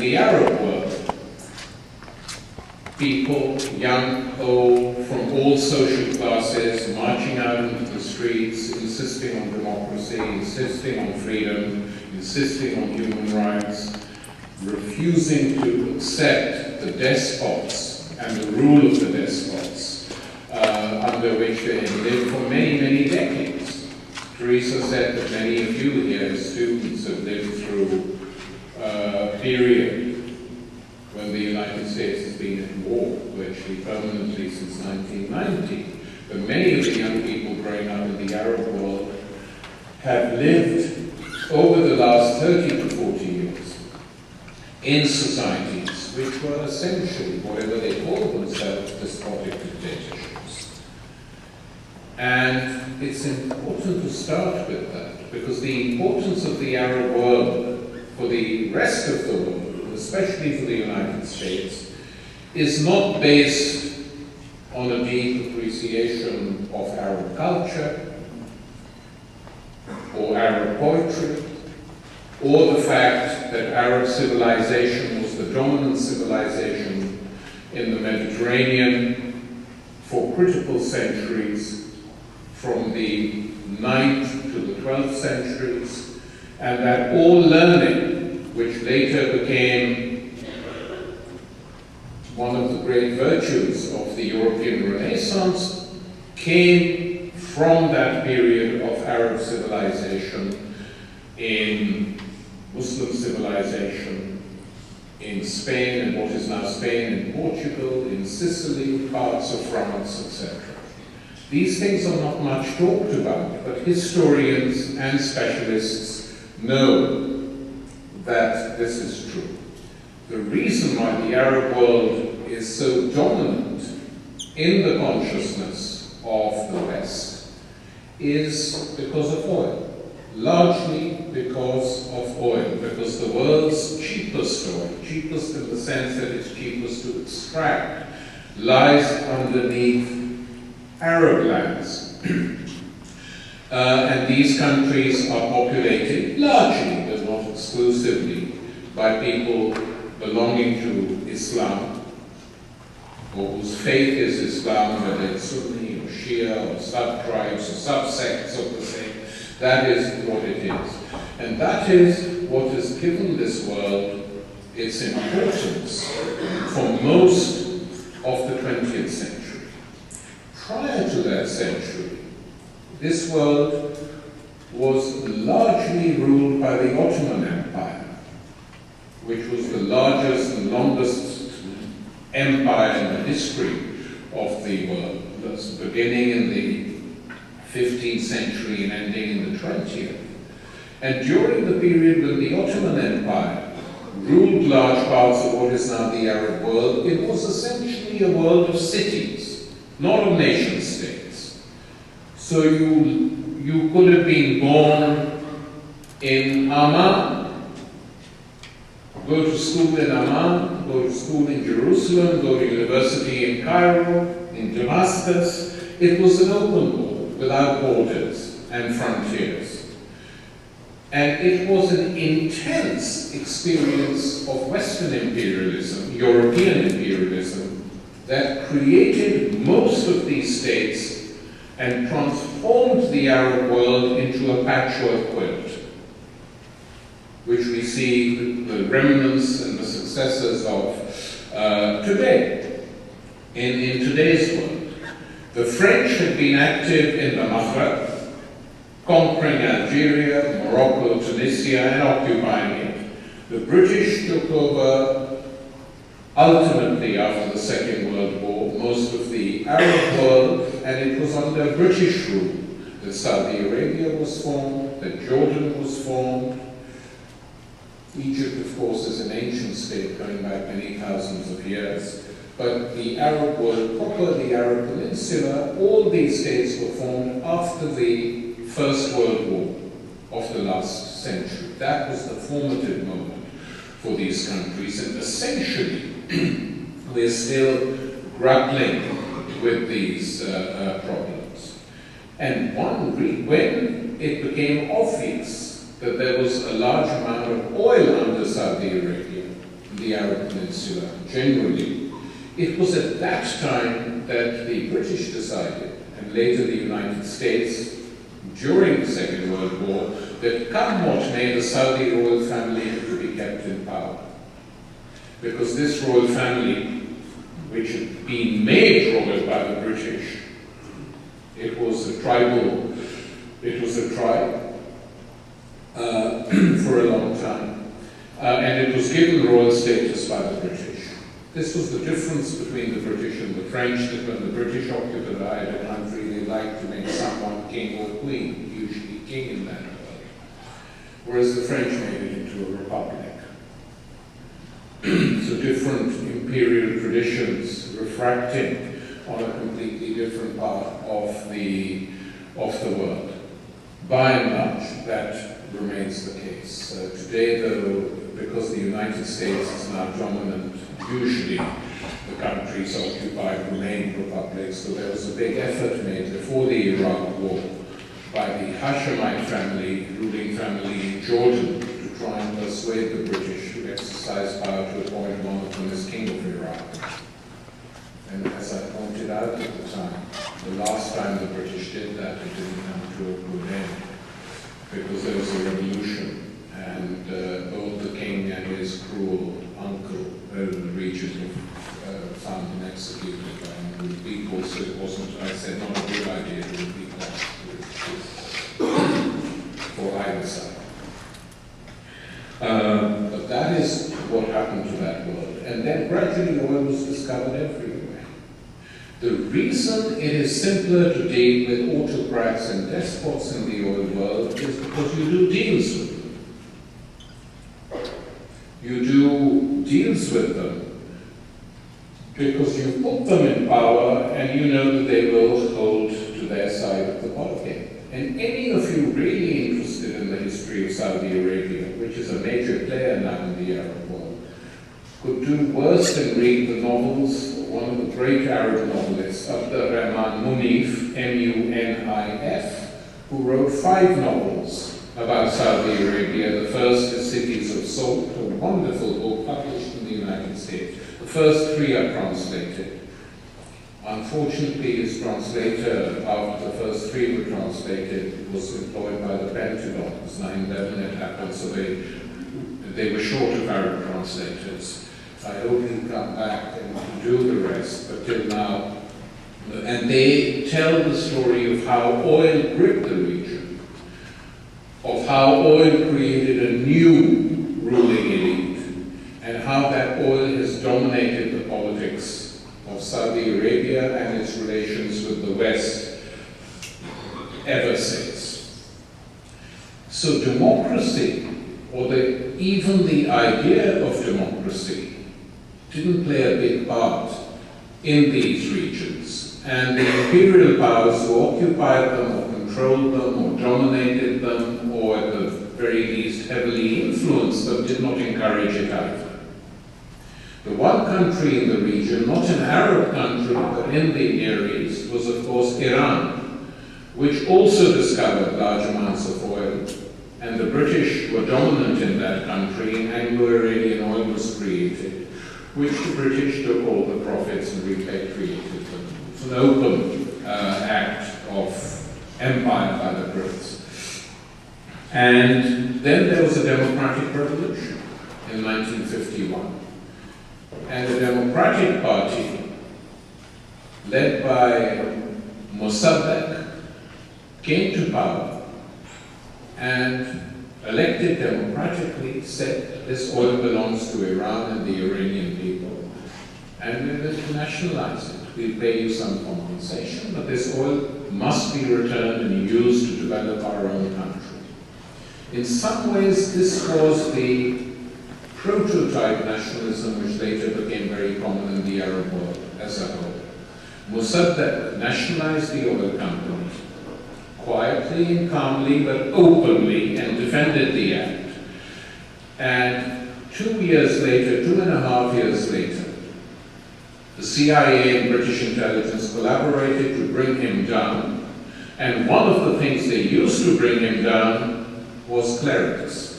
the Arab world. People, young, old, from all social classes, marching out into the streets, insisting on democracy, insisting on freedom, insisting on human rights, refusing to accept the despots and the rule of the despots under which they had lived for many, many decades. Teresa said that many of you here as students have lived through a period when the United States has been at war virtually permanently since 1990. But many of the young people growing up in the Arab world have lived over the last 30 to 40 years in societies which were essentially, whatever they called themselves, despotic dictatorships. And it's important to start with that, because the importance of the Arab world for the rest of the world, especially for the United States, is not based on a deep appreciation of Arab culture or Arab poetry, or the fact that Arab civilization was the dominant civilization in the Mediterranean for critical centuries, from the 9th to the 12th centuries, and that all learning, which later became one of the great virtues of the European Renaissance, came from that period of Arab civilization, in Muslim civilization, in Spain and what is now Spain and Portugal, in Sicily, parts of France, etc. These things are not much talked about, but historians and specialists know that this is true. The reason why the Arab world is so dominant in the consciousness of the West is because of oil. Largely because of oil, because the world's cheapest oil, cheapest in the sense that it's cheapest to extract, lies underneath Arab lands. And these countries are populated largely, but not exclusively, by people belonging to Islam, or whose faith is Islam, whether it's Sunni or Shia or sub-tribes or sub-sects of the same. That is what it is. And that is what has given this world its importance for most of the 20th century. Prior to that century, this world was largely ruled by the Ottoman Empire, which was the largest and longest empire in the history of the world. That's beginning in the 15th century and ending in the 20th. And during the period when the Ottoman Empire ruled large parts of what is now the Arab world, it was essentially a world of cities, not of nation states. So you could have been born in Amman, go to school in Amman, go to school in Jerusalem, go to university in Cairo, in Damascus. It was an open world, without borders and frontiers. And it was an intense experience of Western imperialism, European imperialism, that created most of these states and transformed the Arab world into a patchwork quilt, which we see the remnants and the successors of today, in today's world. The French had been active in the Maghreb, conquering Algeria, Morocco, Tunisia, and occupying it. The British took over, ultimately after the Second World War, most of the Arab world, and it was under British rule that Saudi Arabia was formed, that Jordan was formed. Egypt, of course, is an ancient state going back many thousands of years. But the Arab world proper, the Arab Peninsula, all these states were formed after the First World War of the last century. That was the formative moment for these countries, and essentially we're still grappling with these problems. And when it became obvious that there was a large amount of oil under Saudi Arabia, in the Arab Peninsula generally. It was at that time that the British decided, and later the United States, during the Second World War, that come what may, the Saudi royal family had to be kept in power. Because this royal family, which had been made royal by the British, it was a tribe for a long time, and it was given royal status by the British. This was the difference between the British and the French, that when the British occupied a country, they liked to make someone king or queen, usually king in that world, whereas the French made it into a republic. So different imperial traditions refracting on a completely different part of the world. By and large, that remains the case. Today, though, because the United States is now dominant, usually the countries occupied remain republics, so there was a big effort made before the Iraq War by the Hashemite family, ruling family in Jordan, to try and persuade the British to exercise power to appoint one of them as king of Iraq. And as I pointed out at the time, the last time the British did that, it didn't come to a good end, because there was a revolution, and both the king and his cruel uncle were in the region found and executed by angry people, so it wasn't, I said, not a good idea to repeat that for either side. But that is what happened to that world. And then gradually oil was discovered everywhere. The reason it is simpler to deal with autocrats and despots in the oil world is because you do deals with them. You do deals with them because you put them in power and you know that they will hold to their side of the bargain. And any of you really interested in the history of Saudi Arabia, which is a major player now in the Arab world, could do worse than read the novels of one of the great Arab novelists, Abdurrahman Munif, M-U-N-I-F, who wrote 5 novels about Saudi Arabia. The first is Cities of Salt, a wonderful book published in the United States. The first 3 are translated. Unfortunately, his translator, after the first 3 were translated, was employed by the Pentagon. It was 9/11 it happened, so they were short of Arab translators. I hope he'll come back and do the rest, but till now. And they tell the story of how oil gripped the region, of how oil created a new ruling elite, and how that oil has dominated the politics of Saudi Arabia and its relations with the West ever since. So democracy, or even the idea of democracy, didn't play a big part in these regions. And the imperial powers who occupied them or controlled them or dominated them or at the very least heavily influenced them did not encourage it either. The one country in the region, not an Arab country, but in the Near East, was of course Iran, which also discovered large amounts of oil, and the British were dominant in that country, and Anglo-Iranian oil was created, which the British took all the profits and repatriated them. It's an open act of empire by the Brits. And then there was a democratic revolution in 1951. And the Democratic Party, led by Mossadegh, came to power and elected democratically, said that this oil belongs to Iran and the Iranian people, and we will nationalize it. We'll pay you some compensation, but this oil must be returned and used to develop our own country. In some ways, this was the prototype nationalism which later became very common in the Arab world as a whole. Mossadegh nationalized the oil company, quietly and calmly but openly, and defended the act. And 2 years later, 2.5 years later, the CIA and British intelligence collaborated to bring him down, and one of the things they used to bring him down was clerics.